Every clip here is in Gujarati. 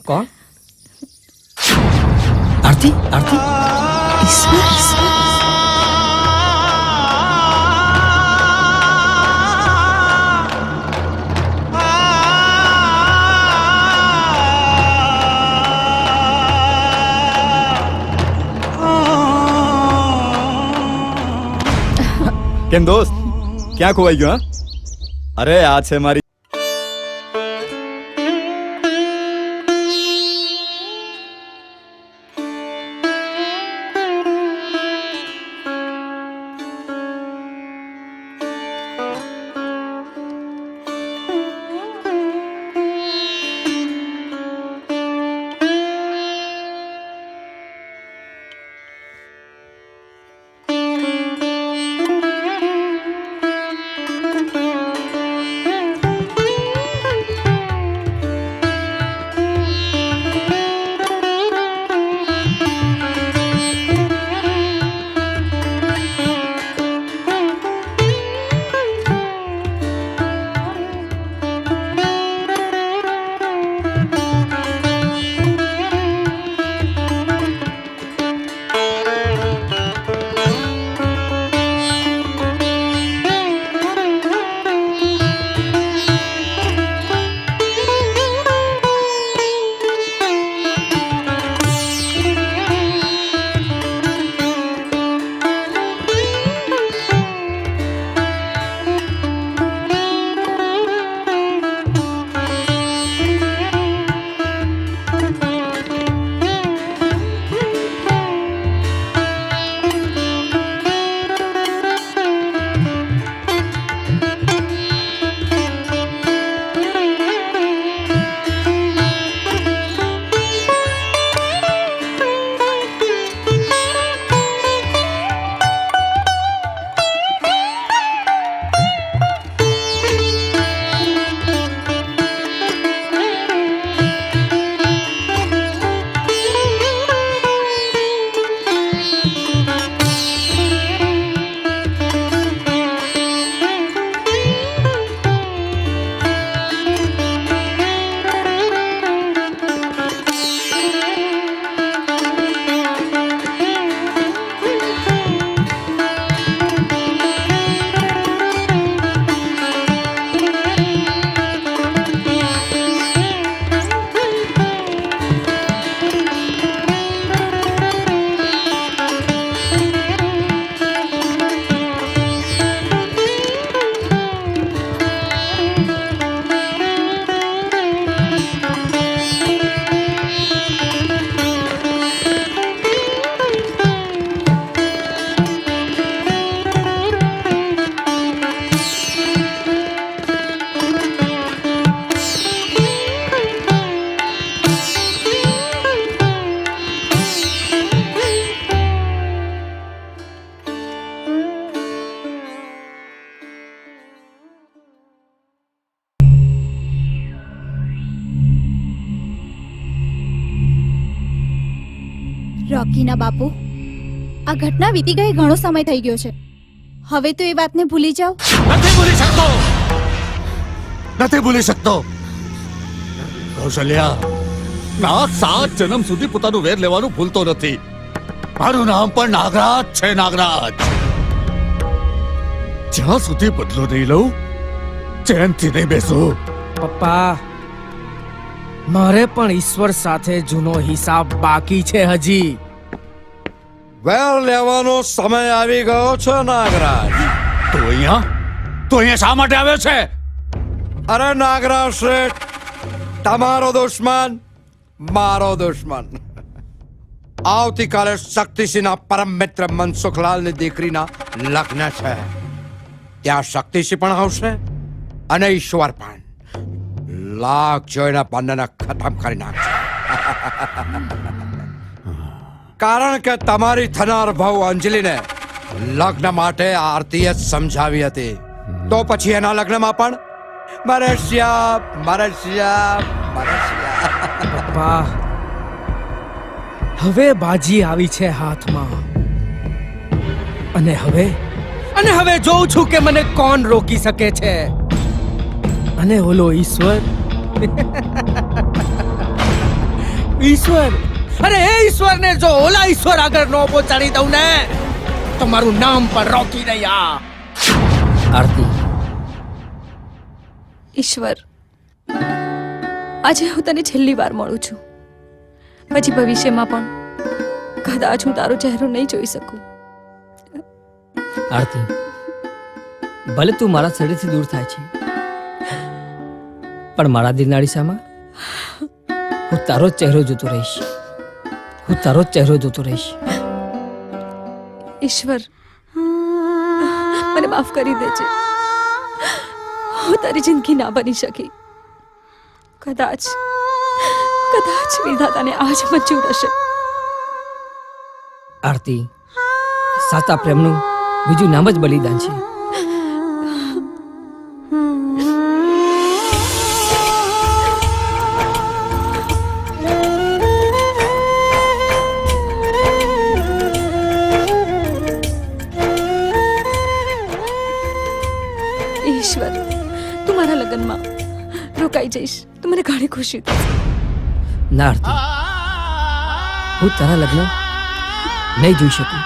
કોણ? આરતી, આરતી. કેમ દોસ્ત, ક્યાં ખોવાઈ ગયો? અરે આ છે મારી રોકીના બાપુ, આ ઘટના વીતી ગઈ ઘણો સમય થઈ ગયો છે. હવે તો એ વાતને ભૂલી જાઓ. નથી ભૂલી શકતો, નથી ભૂલી શકતો. કૌશલ્યા, ના 7 જન્મ સુધી પોતાનું વેર લેવાનું ભૂલતો નથી. મારું નામ પણ નાગરાજ છે, નાગરાજ. જ્યાં સુધી બદલો નહીં લઉં, ચેનથી નહીં બેસું. પપ્પા, મારે પણ ઈશ્વર સાથે જૂનો હિસાબ બાકી છે હજી. વેર લેવાનો સમય આવી ગયો છે નાગરાજ. તો અહીંયા શા માટે આવ્યો છે? અરે નાગરાજ શેઠ, તમારો દુશ્મન મારો દુશ્મન. આવતીકાલે શક્તિસિંહના પરમ મિત્ર મનસુખલાલની દીકરીના લગ્ન છે. ત્યાં શક્તિસિંહ પણ આવશે અને ઈશ્વર પણ. લાખ જોઈને બંનેને ખતમ કરી નાખશે. કારણ કે તમારી થનાર બહુ અંજલિને લગ્ન માટે આરતીએ સમજાવી હતી. તો પછી એના લગ્નમાં પણ મારે શ્યામ, મારે શ્યામ, મારે શ્યામ. પપ્પા, હવે બાજી આવી છે હાથમાં. અને હવે જોઉં છું કે મને કોણ રોકી શકે છે. અને ઓલો ઈશ્વર ઈશ્વર, અરે એ ઈશ્વરને જો ઓલા ઈશ્વર આગળ ન પહોંચાડી દઉં ને તો મારું નામ પણ રોકી રહ્યા. આરતી, ઈશ્વર, આજે હું તને છેલ્લી વાર મળું છું. પછી ભવિષ્યમાં પણ કદાચ હું તારો ચહેરો નહીં જોઈ શકું. આરતી, ભલે તું મારા શરીરથી દૂર થાય છે, પણ મારા દિલના અરીસામાં હું તારો જ ચહેરો જોતો રહીશ. હું તારો જ ચહેરો જોતો રહીશ. ઈશ્વર, મને માફ કરી દેજે. હું તારી જિંદગી ના બની શકી. કદાચ વિધાતાને આજ મંજૂર હશે. આરતી, સાચા પ્રેમનું બીજું નામ જ બલિદાન છે. ઈશ્વર, તું મારા લગ્નમાં રોકાઈ જઈશ તો મને ઘણી ખુશી થશે. ના આરતી, હું તારા લગ્ન નહીં જોઈ શકું.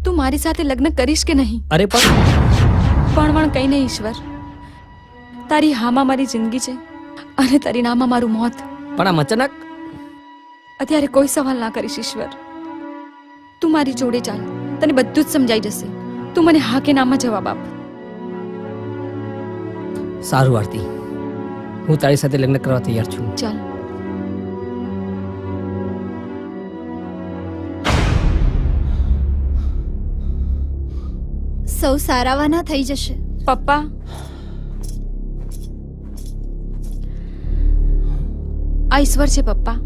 તું મારી સાથે લગ્ન કરીશ કે નહીં? અરે પણ પણ કંઈ નહીં ઈશ્વર, તારી હામાં મારી જિંદગી છે અને તારી નામાં મારું મોત. પણ આમ અચાનક અત્યારે કોઈ સવાલ ના કરીશ ઈશ્વર. તું મારી જોડે ચાલ, તને બધું જ સમજાઈ જશે. તું મને હા કે નામાં જવાબ આપ. સારું આરતી, હું તારી સાથે લગ્ન કરવા તૈયાર છું. ચાલ. સૌ સારાવાના થઈ જશે. પપ્પા, આ ઈશ્વર છે પપ્પા.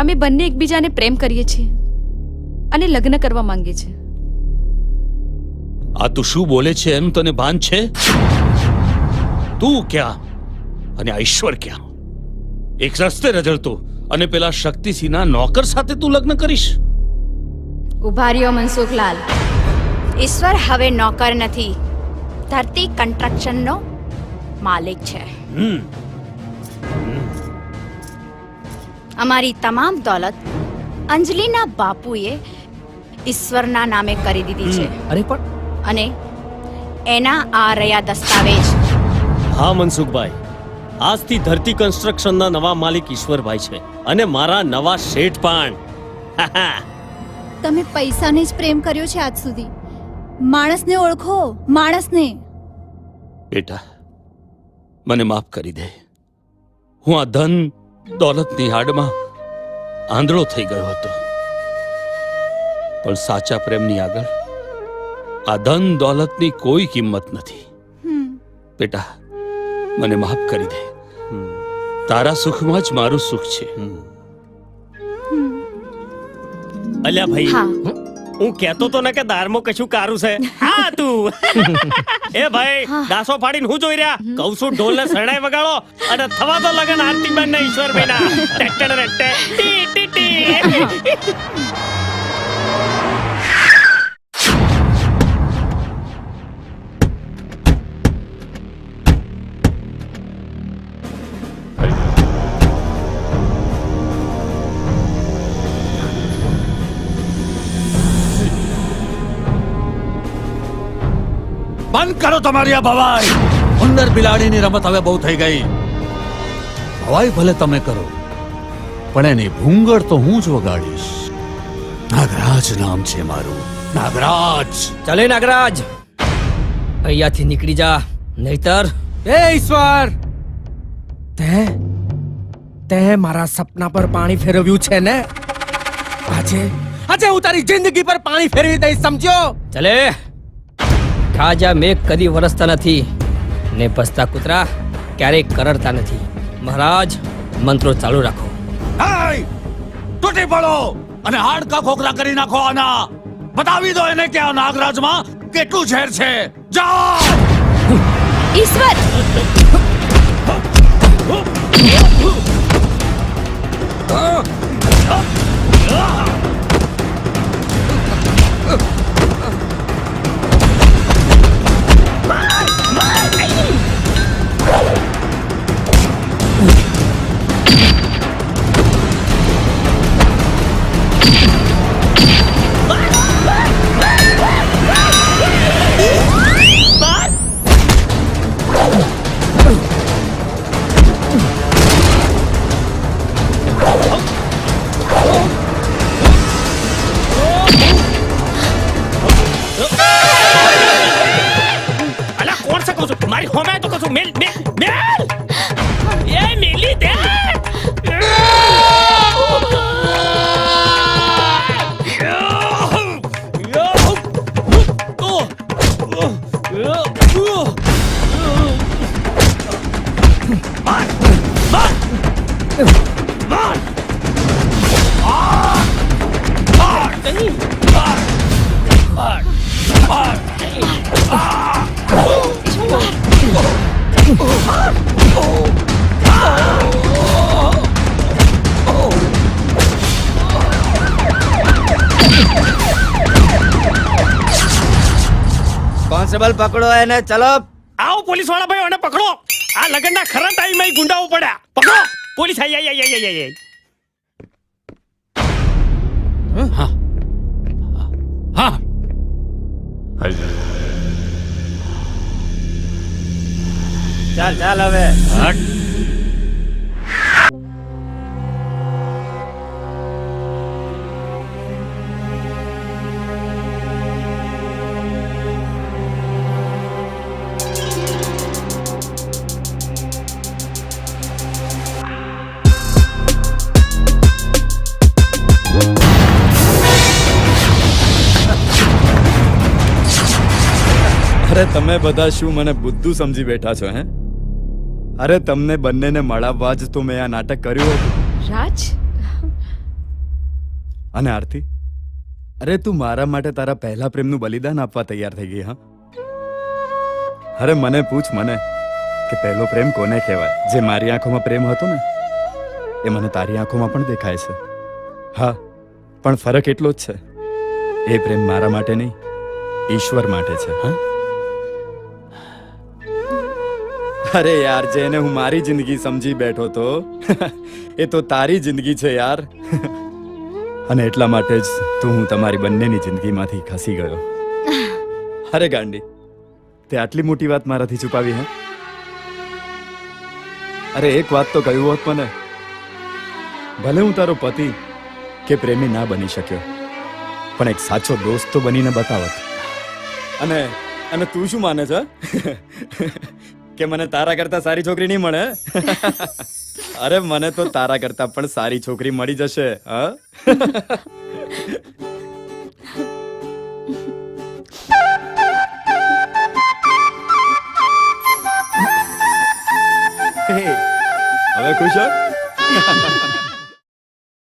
અમે બંને એકબીજાને પ્રેમ કરીએ છીએ અને લગ્ન કરવા માંગીએ છીએ. આ તું શું બોલે છે એનું તને ભાન છે? તું ક્યાં અને આ ઈશ્વર ક્યાં? એક રસ્તે રજળતો અને પેલા શક્તિસિંહના નોકર સાથે તું લગ્ન કરીશ? ઉભા રહ્યો મનસુખલાલ. ઈશ્વર હવે નોકર નથી, ધરતી કન્સ્ટ્રક્શનનો માલિક છે. અમારી તમામ દોલત અંજલિના બાપુએ ઈશ્વરના નામે કરી દીધી છે. અરે પણ અને એના આ રહ્યા દસ્તાવેજ. હા મનસુખભાઈ, આજથી ધરતી કન્સ્ટ્રક્શનના નવા માલિક ઈશ્વરભાઈ છે અને મારા નવા શેઠ પણ. તમે પૈસાને જ પ્રેમ કર્યો છે આજ સુધી. માણસને ઓળખો, માણસને. બેટા, મને માફ કરી દે. હું આ ધન દોલતની હાડમાં આંધળો થઈ ગયો હતો, પણ સાચા પ્રેમની આગળ આ ધન દોલતની કોઈ કિંમત નથી. બેટા, મને માફ કરી દે. તારા સુખમાં જ મારું સુખ છે. અલ્યા ભાઈ, હા, હું કહેતો તો ને કે દારમાં કશું કારું છે. હા તું એ ભાઈ, દાસો ફાડીને હું જોઈ રહ્યા? કહું છું ઢોલને શરણાઈ વગાડો અને થવા દો લગન આરતી બેન ને ઈશ્વરભાઈના. ટેક્ટર રેટ્ટે, ટી ટી ટી. બંધ કરો તમારી આ ભવાઈ. ઉંદર બિલાડીની રમત હવે બહુ થઈ ગઈ. ભવાઈ ભલે તમે કરો, પણ એની ભૂંગળ તો હું જ વગાડીશ. નાગરાજ નામ છે મારું, નાગરાજ. ચાલે નાગરાજ, અહીંયાથી નીકળી જા, નહીતર એ ઈશ્વર, તે મારા સપના પર પાણી ફેરવ્યું છે ને? આજે હું તારી જિંદગી પર પાણી ફેરવી દઈશ, સમજ્યો? ચલે. ખાજા મેઘ કદી વરસતા નથી ને ભસતા કૂતરા ક્યારેય કરડતા નથી. મહારાજ, મંત્રો ચાલુ રાખો. હાય! તૂટી પડો અને હાડકા ખોખલા કરી નાખો આના. બતાવી દો એને કે આ નાગરાજમાં કેટલું ઝેર છે. જાઓ! ઈશ્વર, કોન્સ્ટેબલ પકડો એને, ચલો. આવો પોલીસ વાળા ભાઈ, એને પકડો. આ લગનના ખરા ટાઈમમાં ગુંડાઓ પડ્યા. પકડો પોલીસ. આઈ. હા. ચાલ ચાલ હવે અરે તમે બધા શું મને બુદ્ધુ સમજી બેઠા છો હે અરે તમને બંનેને મળાવવા જ તો મેં આ નાટક કર્યું હતું રાજ અને આરતી અરે તું મારા માટે તારા પહેલા પ્રેમનું બલિદાન આપવા તૈયાર થઈ ગઈ હા અરે મને પૂછ મને કે પહેલો પ્રેમ કોને કહેવાય જે મારી આંખોમાં પ્રેમ હતો ને એ મને તારી આંખોમાં પણ દેખાય છે હા પણ ફરક એટલો જ છે એ પ્રેમ મારા માટે નહીં ઈશ્વર માટે છે હા અરે યાર જેને હું મારી જિંદગી સમજી બેઠો તો એ તો તારી જિંદગી છે યાર અને એટલા માટે જ તો હું તમારી બંનેની જિંદગીમાંથી ખસી ગયો અરે ગાંડી તે આટલી મોટી વાત મારાથી છુપાવી હે અરે એક વાત તો કહ્યું હોત મને ભલે હું તારો પતિ કે પ્રેમી ના બની શક્યો પણ એક સાચો દોસ્ત તો બનીને બતાવત અને અને તું શું માને છે કે મને તારા કરતા સારી છોકરી નહીં મળે અરે મને તો તારા કરતા પણ સારી છોકરી મળી જશે હા હવે ખુશ હો